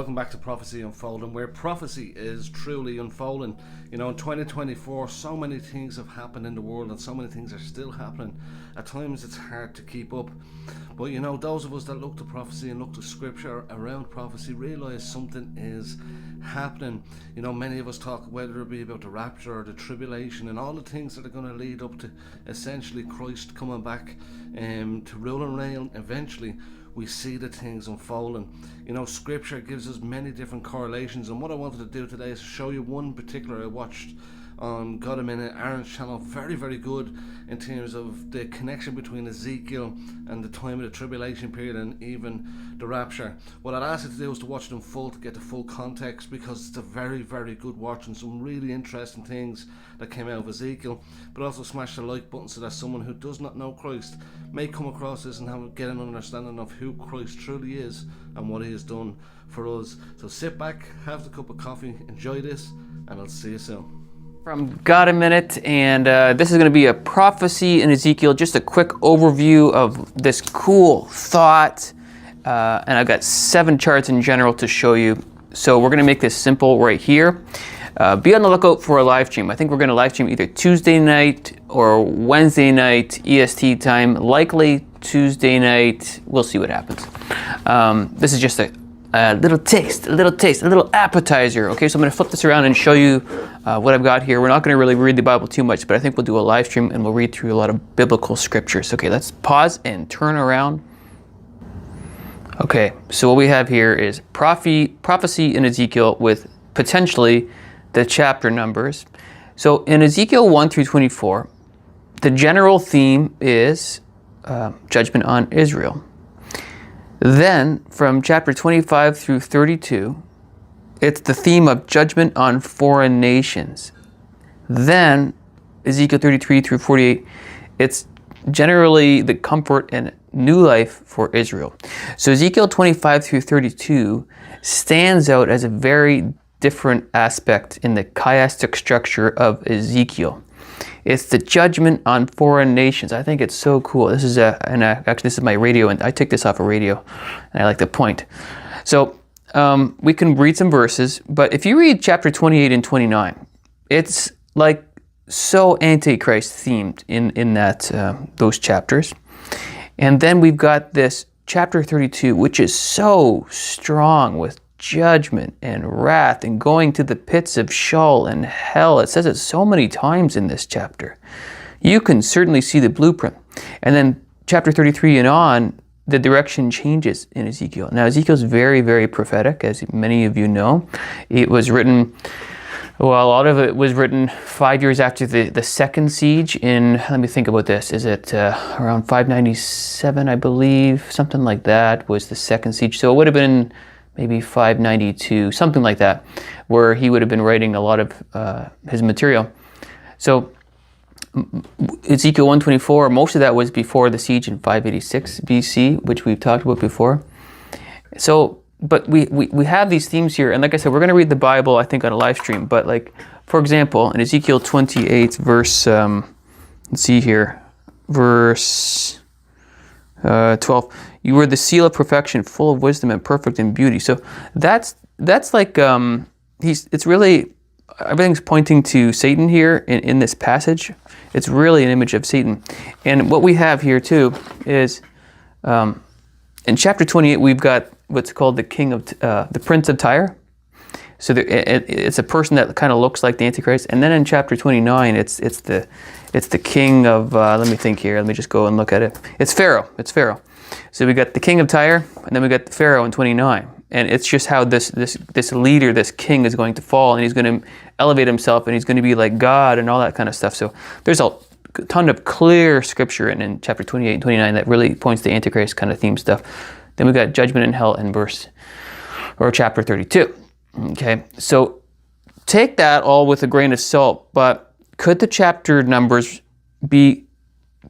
Welcome back to Prophecy Unfolding, where prophecy is truly unfolding. You know, in 2024, so many things have happened in the world and so many things are still happening. At times it's hard to keep up. But you know, those of us that look to prophecy and look to scripture around prophecy realise something is happening. You know, many of us talk, whether it be about the rapture or the tribulation and all the things that are going to lead up to essentially Christ coming back to rule and reign eventually. We see the things unfolding. You know, scripture gives us many different correlations, and what I wanted to do today is show you one particular I watched on God a Minute, Aaron's channel. Very, very good in terms of the connection between Ezekiel and the time of the tribulation period and even the rapture. What I'd ask you to do is to watch them full to get the full context, because it's a very, very good watch and some really interesting things that came out of Ezekiel. But also smash the like button so that someone who does not know Christ may come across this and get an understanding of who Christ truly is and what he has done for us. So sit back, have the cup of coffee, enjoy this, and I'll see you soon. From God a Minute, and this is going to be a prophecy in Ezekiel, just a quick overview of this cool thought, and I've got 7 charts in general to show you. So we're going to make this simple right here. Be on the lookout for a live stream. I think we're going to live stream either Tuesday night or Wednesday night EST time, likely Tuesday night. We'll see what happens. This is just a little taste, a little appetizer. Okay, so I'm going to flip this around and show you what I've got here. We're not going to really read the Bible too much, but I think we'll do a live stream and we'll read through a lot of biblical scriptures. Okay, let's pause and turn around. Okay, so what we have here is prophecy in Ezekiel with potentially the chapter numbers. So in Ezekiel 1 through 24, the general theme is judgment on Israel. Then, from chapter 25 through 32, it's the theme of judgment on foreign nations. Then, Ezekiel 33 through 48, it's generally the comfort and new life for Israel. So Ezekiel 25 through 32 stands out as a very different aspect in the chiastic structure of Ezekiel. It's the judgment on foreign nations. I think it's so cool. This is actually this is my radio, and I took this off a radio, and I like the point. So we can read some verses, but if you read chapter 28 and 29, it's like so Antichrist themed in that those chapters. And then we've got this chapter 32, which is so strong with judgment and wrath and going to the pits of Sheol and hell. It says it so many times in this chapter. You can certainly see the blueprint. And then chapter 33 and on, the direction changes in Ezekiel. Now Ezekiel's very, very prophetic, as many of you know. It was written, well, a lot of it was written 5 years after the second siege in, let me think about this, is it around 597, I believe, something like that was the second siege. So it would have been maybe 592, something like that, where he would have been writing a lot of his material. So Ezekiel 124, most of that was before the siege in 586 BC, which we've talked about before. So, but we have these themes here, and like I said, we're going to read the Bible, I think, on a live stream. But like, for example, in Ezekiel 28, verse, let's see here, verse 12. You were the seal of perfection, full of wisdom and perfect in beauty. So that's like it's really, everything's pointing to Satan here in this passage. It's really an image of Satan. And what we have here too is in chapter 28 we've got what's called the king of the prince of Tyre. So it's a person that kind of looks like the Antichrist. And then in chapter 29 it's the king of let me think here. Let me just go and look at it. It's Pharaoh. So we got the king of Tyre, and then we got the Pharaoh in 29. And it's just how this leader, this king, is going to fall, and he's going to elevate himself, and he's going to be like God and all that kind of stuff. So there's a ton of clear scripture in chapter 28 and 29 that really points to Antichrist kind of theme stuff. Then we got judgment in hell in chapter 32. Okay, so take that all with a grain of salt, but could the chapter numbers be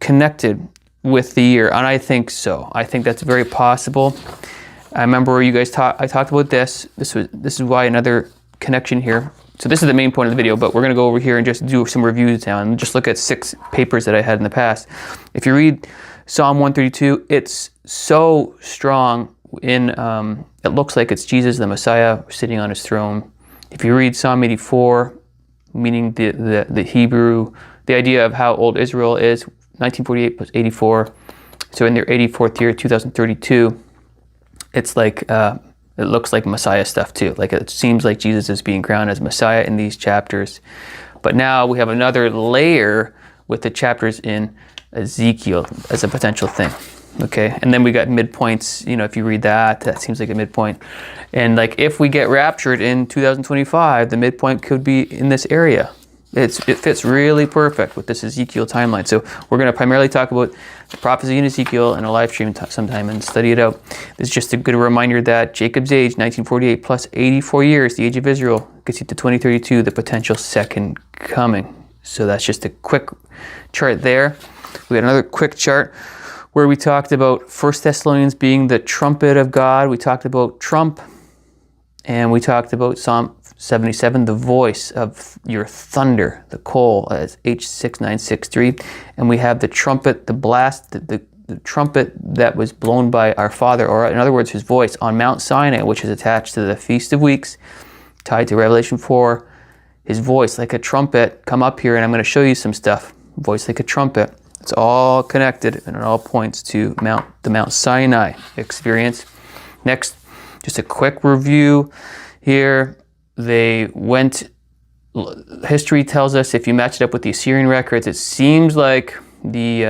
connected with the year? And I think so. I think that's very possible. I remember you guys I talked about this. This is why another connection here. So this is the main point of the video, but we're going to go over here and just do some reviews now and just look at 6 papers that I had in the past. If you read Psalm 132, it's so strong in it looks like it's Jesus, the Messiah, sitting on his throne. If you read Psalm 84, meaning the Hebrew, the idea of how old Israel is, 1948 plus 84. So in their 84th year, 2032, it's like, it looks like Messiah stuff too. Like it seems like Jesus is being crowned as Messiah in these chapters. But now we have another layer with the chapters in Ezekiel as a potential thing. Okay, and then we got midpoints. You know, if you read that, that seems like a midpoint. And like if we get raptured in 2025, the midpoint could be in this area. It fits really perfect with this Ezekiel timeline. So we're going to primarily talk about the prophecy in Ezekiel in a live stream sometime and study it out. This is just a good reminder that Jacob's age, 1948 plus 84 years, the age of Israel, gets you to 2032, the potential second coming. So that's just a quick chart there. We got another quick chart where we talked about 1 Thessalonians being the trumpet of God. We talked about trump, and we talked about Psalm 77, the voice of your thunder, the coal, as H6963. And we have the trumpet, the blast, the trumpet that was blown by our Father, or in other words, his voice on Mount Sinai, which is attached to the Feast of Weeks, tied to Revelation 4. His voice like a trumpet. Come up here and I'm going to show you some stuff. Voice like a trumpet. It's all connected and it all points to the Mount Sinai experience. Next, just a quick review here. History tells us, if you match it up with the Assyrian records, it seems like the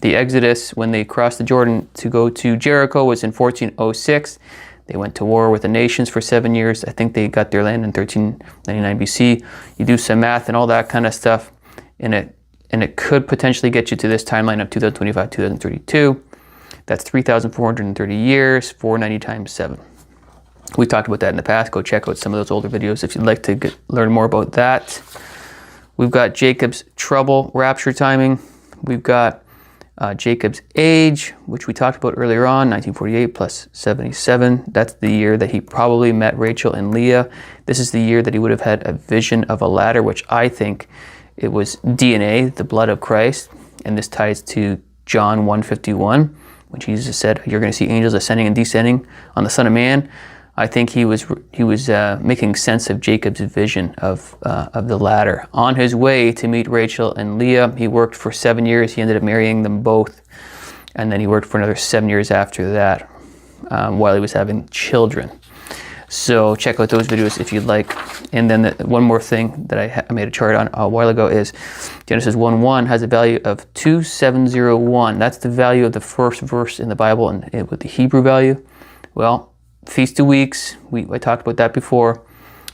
Exodus, when they crossed the Jordan to go to Jericho, was in 1406. They went to war with the nations for 7 years. I think they got their land in 1399 BC. You do some math and all that kind of stuff, and it could potentially get you to this timeline of 2025, 2032. That's 3,430 years, 490 times 7. We talked about that in the past. Go check out some of those older videos if you'd like to learn more about that. We've got Jacob's trouble, rapture timing. We've got Jacob's age, which we talked about earlier on, 1948 plus 77. That's the year that he probably met Rachel and Leah. This is the year that he would have had a vision of a ladder, which I think it was DNA, the blood of Christ. And this ties to John 1:51, when Jesus said, you're going to see angels ascending and descending on the Son of Man. I think he was making sense of Jacob's vision of the ladder. On his way to meet Rachel and Leah, he worked for 7 years. He ended up marrying them both. And then he worked for another 7 years after that while he was having children. So check out those videos if you'd like. And then one more thing that I made a chart on a while ago is Genesis 1:1 has a value of 2701. That's the value of the first verse in the Bible, and with the Hebrew value. Well, Feast of Weeks, I talked about that before.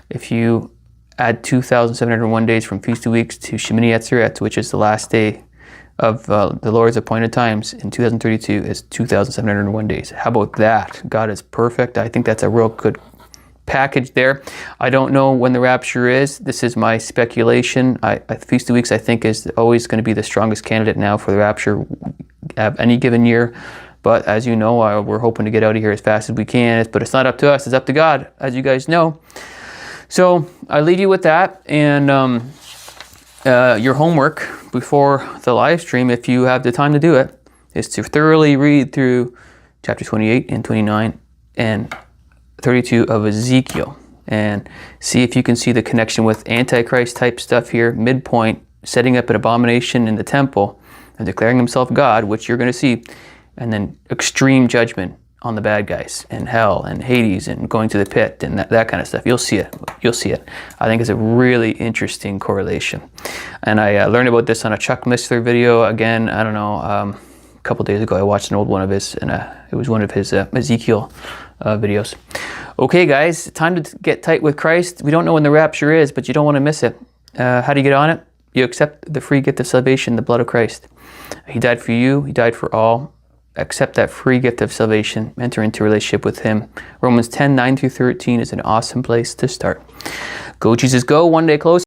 If you add 2,701 days from Feast of Weeks to Shemini Atzeret, which is the last day of the Lord's appointed times in 2032, is 2,701 days. How about that? God is perfect. I think that's a real good package there. I don't know when the rapture is. This is my speculation. Feast of Weeks, I think, is always going to be the strongest candidate now for the rapture of any given year. But as you know, we're hoping to get out of here as fast as we can. But it's not up to us. It's up to God, as you guys know. So I leave you with that. And your homework before the live stream, if you have the time to do it, is to thoroughly read through chapter 28 and 29 and 32 of Ezekiel. And see if you can see the connection with Antichrist type stuff here. Midpoint, setting up an abomination in the temple and declaring himself God, which you're going to see. And then extreme judgment on the bad guys, and hell, and Hades, and going to the pit, and that kind of stuff. You'll see it. You'll see it. I think it's a really interesting correlation. And I learned about this on a Chuck Missler video. Again, I don't know, a couple days ago I watched an old one of his, and it was one of his Ezekiel videos. Okay, guys, time to get tight with Christ. We don't know when the rapture is, but you don't want to miss it. How do you get on it? You accept the free gift of salvation, the blood of Christ. He died for you. He died for all. Accept that free gift of salvation, enter into a relationship with him. Romans 10:9-13 is an awesome place to start. Go, Jesus, go. One day close.